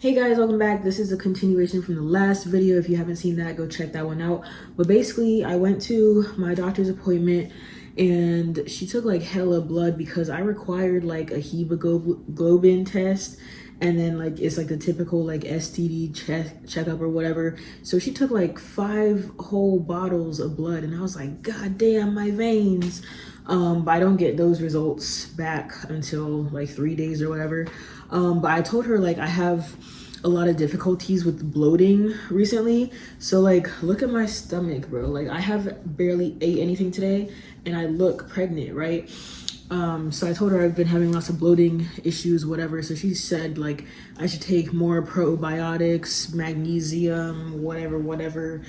Hey guys, welcome back. This is a continuation from the last video. If you haven't seen that, go check that one out. But basically, I went to my doctor's appointment and she took like hella blood because I required like a hemoglobin test, and then like it's like the typical like STD checkup or whatever. So she took like 5 whole bottles of blood and I was like, god damn, my veins. But I don't get those results back until like 3 days or whatever. But I told her like I have a lot of difficulties with bloating recently. So like, look at my stomach, bro. Like I have barely ate anything today and I look pregnant, right? So I told her I've been having lots of bloating issues, whatever. So she said like I should take more probiotics, magnesium, whatever.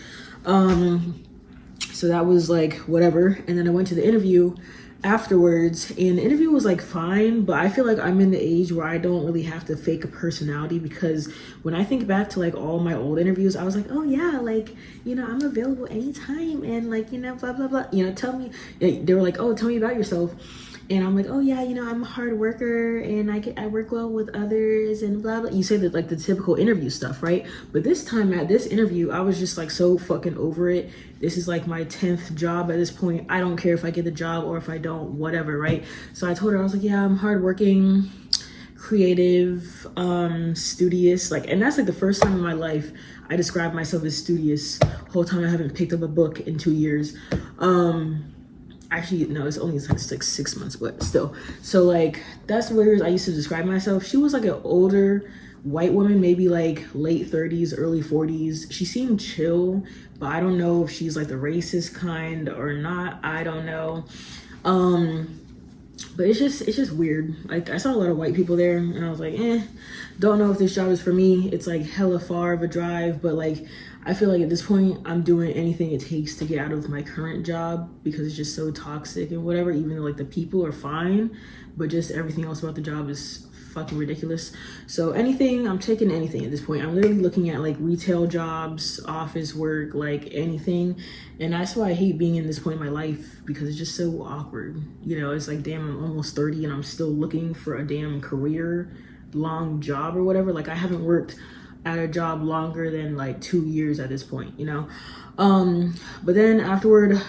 So that was like whatever. And then I went to the interview afterwards and the interview was like fine, but I feel like I'm in the age where I don't really have to fake a personality, because when I think back to like all my old interviews, I was like, oh yeah, like, you know, I'm available anytime and like, you know, blah blah blah, you know, tell me. They were like, oh, tell me about yourself. And I'm like, oh yeah, you know, I'm a hard worker and I work well with others and blah blah. You say that like the typical interview stuff, right? But this time at this interview, I was just like so fucking over it. This is like my 10th job at this point. I don't care if I get the job or if I don't, whatever, right? So I told her, I was like, yeah, I'm hardworking, creative, studious, like, and that's like the first time in my life I described myself as studious. Whole time I haven't picked up a book in 2 years. Actually no, it's only like 6 months, but still. So like that's the way I used to describe myself. She was like an older white woman, maybe like late 30s, early 40s. She seemed chill, but I don't know if she's like the racist kind or not. I don't know. But it's just weird. Like I saw a lot of white people there and I was like, don't know if this job is for me. It's like hella far of a drive, but like I feel like at this point I'm doing anything it takes to get out of my current job because it's just so toxic and whatever, even though like the people are fine, but just everything else about the job is fucking ridiculous. So I'm taking anything at this point. I'm literally looking at like retail jobs, office work, like anything. And that's why I hate being in this point in my life, because it's just so awkward. You know, it's like, damn, I'm almost 30 and I'm still looking for a damn career long job or whatever. Like I haven't worked at a job longer than like 2 years at this point, you know. But then afterward,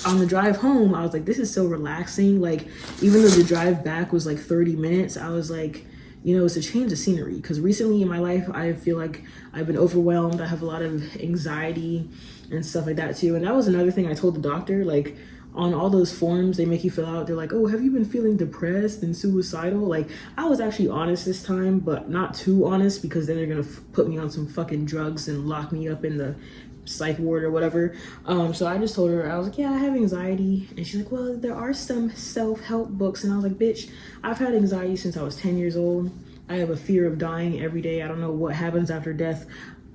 on the drive home, I was like, this is so relaxing. Like even though the drive back was like 30 minutes, I was like, you know, it's a change of scenery, because recently in my life I feel like I've been overwhelmed. I have a lot of anxiety and stuff like that too. And that was another thing I told the doctor, like on all those forms they make you fill out, they're like, oh, have you been feeling depressed and suicidal? Like I was actually honest this time, but not too honest, because then they're gonna put me on some fucking drugs and lock me up in the psych ward or whatever. So I just told her, I was like, yeah, I have anxiety. And she's like, well, there are some self-help books. And I was like, bitch, I've had anxiety since I was 10 years old. I have a fear of dying every day. I don't know what happens after death.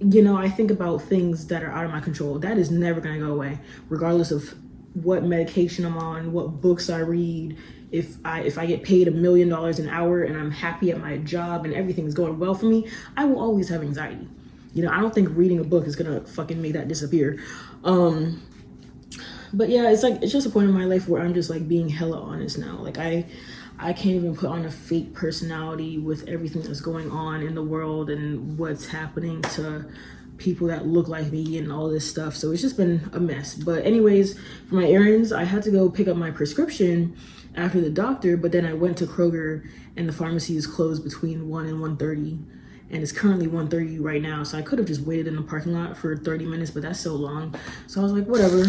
You know, I think about things that are out of my control. That is never gonna go away, regardless of what medication I'm on, what books I read. If I get paid $1 million an hour and I'm happy at my job and everything's going well for me, I will always have anxiety. You know, I don't think reading a book is gonna fucking make that disappear. But yeah, it's like, it's just a point in my life where I'm just like being hella honest now. Like I can't even put on a fake personality with everything that's going on in the world and what's happening to people that look like me and all this stuff. So it's just been a mess. But anyways, for my errands, I had to go pick up my prescription after the doctor, but then I went to Kroger and the pharmacy is closed between 1 and 1:30. And it's currently 1:30 right now, so I could have just waited in the parking lot for 30 minutes, but that's so long. So I was like, whatever.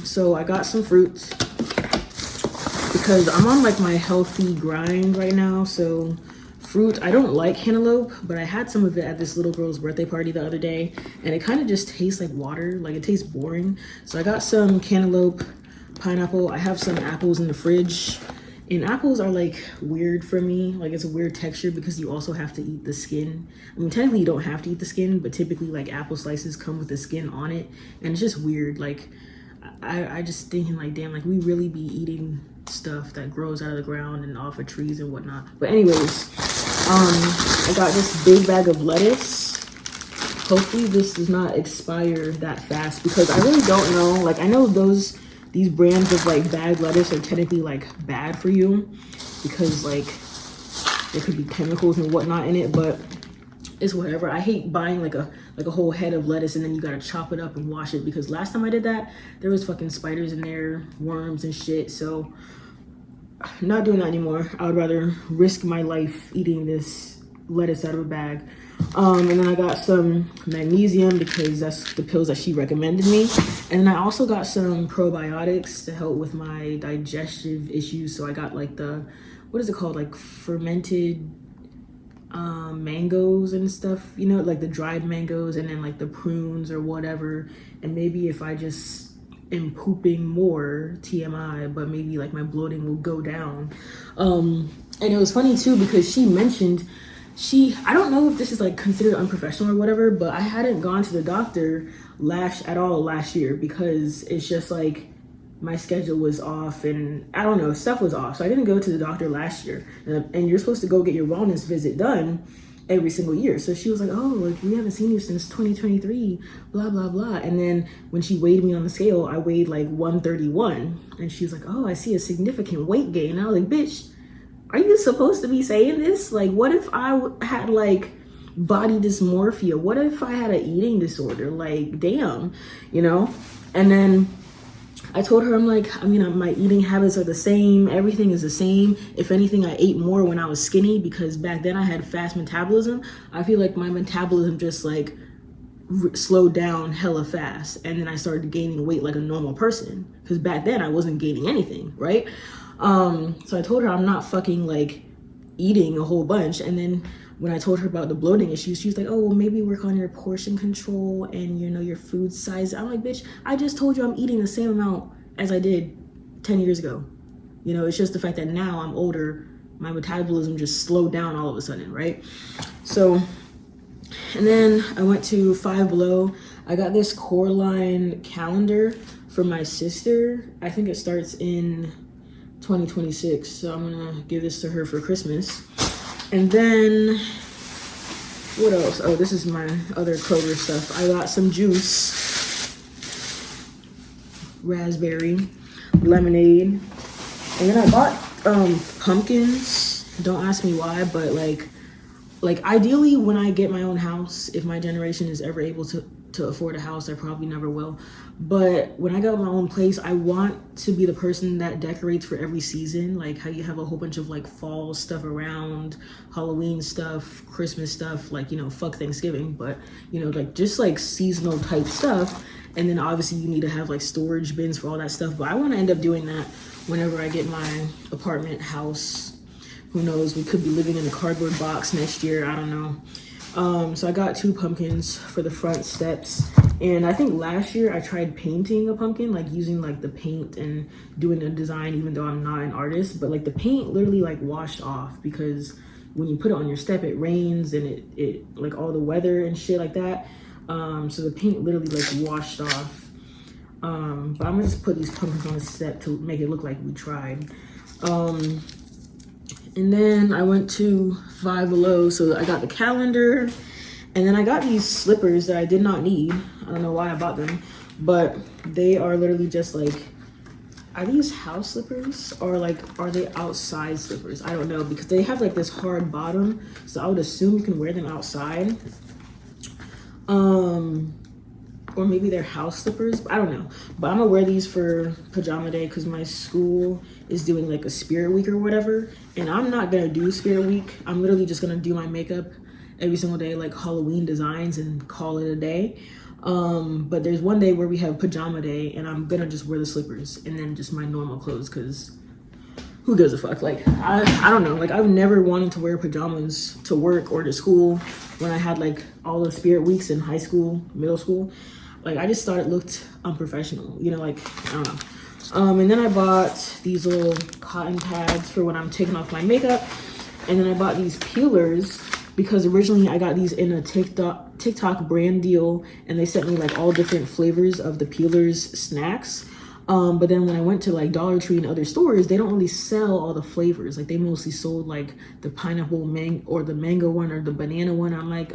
So I got some fruit because I'm on like my healthy grind right now. So fruit, I don't like cantaloupe, but I had some of it at this little girl's birthday party the other day, and it kind of just tastes like water. Like it tastes boring. So I got some cantaloupe, pineapple. I have some apples in the fridge. And apples are like weird for me. Like it's a weird texture because you also have to eat the skin. I mean, technically you don't have to eat the skin, but typically like apple slices come with the skin on it. And it's just weird. Like I just thinking like, damn, like we really be eating stuff that grows out of the ground and off of trees and whatnot. But anyways, I got this big bag of lettuce. Hopefully this does not expire that fast, because I really don't know. Like I know these brands of like bagged lettuce are technically like bad for you because like there could be chemicals and whatnot in it, but it's whatever. I hate buying like a whole head of lettuce and then you gotta chop it up and wash it, because last time I did that, there was fucking spiders in there, worms and shit. So not doing that anymore. I would rather risk my life eating this lettuce out of a bag. And then I got some magnesium because that's the pills that she recommended me. And then I also got some probiotics to help with my digestive issues. So I got like the, what is it called? Like fermented mangoes and stuff, you know, like the dried mangoes, and then like the prunes or whatever. And maybe if I just am pooping more, TMI, but maybe like my bloating will go down. And it was funny too because she mentioned, I don't know if this is like considered unprofessional or whatever, but I hadn't gone to the doctor at all last year because it's just like my schedule was off and I don't know, stuff was off. So I didn't go to the doctor last year. And you're supposed to go get your wellness visit done every single year. So she was like, oh, like we haven't seen you since 2023, blah, blah, blah. And then when she weighed me on the scale, I weighed like 131. And she was like, oh, I see a significant weight gain. And I was like, bitch, are you supposed to be saying this? Like, what if I had like body dysmorphia? What if I had an eating disorder? Like, damn, you know? And then I told her, I'm like, I mean, my eating habits are the same. Everything is the same. If anything, I ate more when I was skinny because back then I had fast metabolism. I feel like my metabolism just like slowed down hella fast. And then I started gaining weight like a normal person because back then I wasn't gaining anything, right? So I told her I'm not fucking like eating a whole bunch. And then when I told her about the bloating issues, she was like, oh, well, maybe work on your portion control and, you know, your food size. I'm like, bitch, I just told you I'm eating the same amount as I did 10 years ago. You know, it's just the fact that now I'm older, my metabolism just slowed down all of a sudden, right? So, and then I went to Five Below. I got this Coraline calendar for my sister. I think it starts in 2026. So I'm gonna give this to her for Christmas. And then, what else? Oh, this is my other Kroger stuff. I got some juice, raspberry, lemonade, and then I bought pumpkins. Don't ask me why, but like ideally when I get my own house, if my generation is ever able to afford a house, I probably never will. But when I got my own place, I want to be the person that decorates for every season. Like how you have a whole bunch of like fall stuff around, Halloween stuff, Christmas stuff, like, you know, fuck Thanksgiving, but you know, like just like seasonal type stuff. And then obviously you need to have like storage bins for all that stuff. But I want to end up doing that whenever I get my apartment house. Who knows, we could be living in a cardboard box next year, I don't know. So I got 2 pumpkins for the front steps. And I think last year I tried painting a pumpkin, like using like the paint and doing a design, even though I'm not an artist. But like the paint literally like washed off because when you put it on your step, it rains and it like all the weather and shit like that. So the paint literally like washed off. But I'm gonna just put these pumpkins on the step to make it look like we tried. And then I went to Five Below, so I got the calendar, and then I got these slippers that I did not need. I don't know why I bought them, but they are literally just like, are these house slippers or like, are they outside slippers? I don't know, because they have like this hard bottom, so I would assume you can wear them outside. Or maybe they're house slippers, I don't know. But I'm gonna wear these for pajama day because my school is doing like a spirit week or whatever. And I'm not gonna do spirit week. I'm literally just gonna do my makeup every single day, like Halloween designs, and call it a day. But there's one day where we have pajama day and I'm gonna just wear the slippers and then just my normal clothes because who gives a fuck? Like, I don't know. Like, I've never wanted to wear pajamas to work or to school when I had like all the spirit weeks in high school, middle school. Like, I just thought it looked unprofessional, you know, like, I don't know. And then I bought these little cotton pads for when I'm taking off my makeup. And then I bought these peelers because originally I got these in a TikTok brand deal, and they sent me like all different flavors of the peelers snacks. But then when I went to like Dollar Tree and other stores, they don't really sell all the flavors. Like, they mostly sold like the pineapple or the mango one or the banana one. I'm like,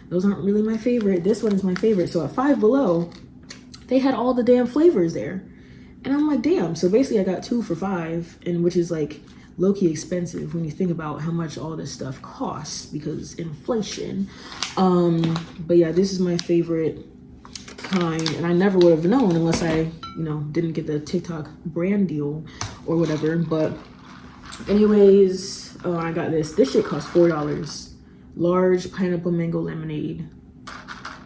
those aren't really my favorite. This one is my favorite. So at Five Below, they had all the damn flavors there. And I'm like, damn. So basically I got 2 for $5, and which is like low-key expensive when you think about how much all this stuff costs because inflation. But yeah, this is my favorite kind, and I never would have known unless I, you know, didn't get the TikTok brand deal or whatever. But anyways, I got this shit cost $4. Large pineapple mango lemonade,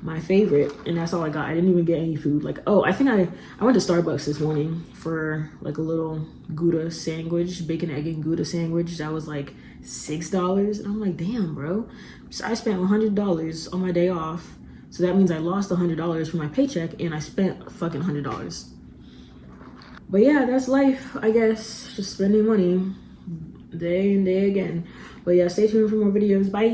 my favorite, and that's all I got. I didn't even get any food. Like, oh, I think I went to Starbucks this morning for like a little Gouda sandwich, bacon, egg, and Gouda sandwich. That was like $6, and I'm like, damn, bro. So I spent $100 on my day off. So that means I lost $100 from my paycheck, and I spent fucking $100. But yeah, that's life, I guess. Just spending money day and day again. But yeah, stay tuned for more videos. Bye.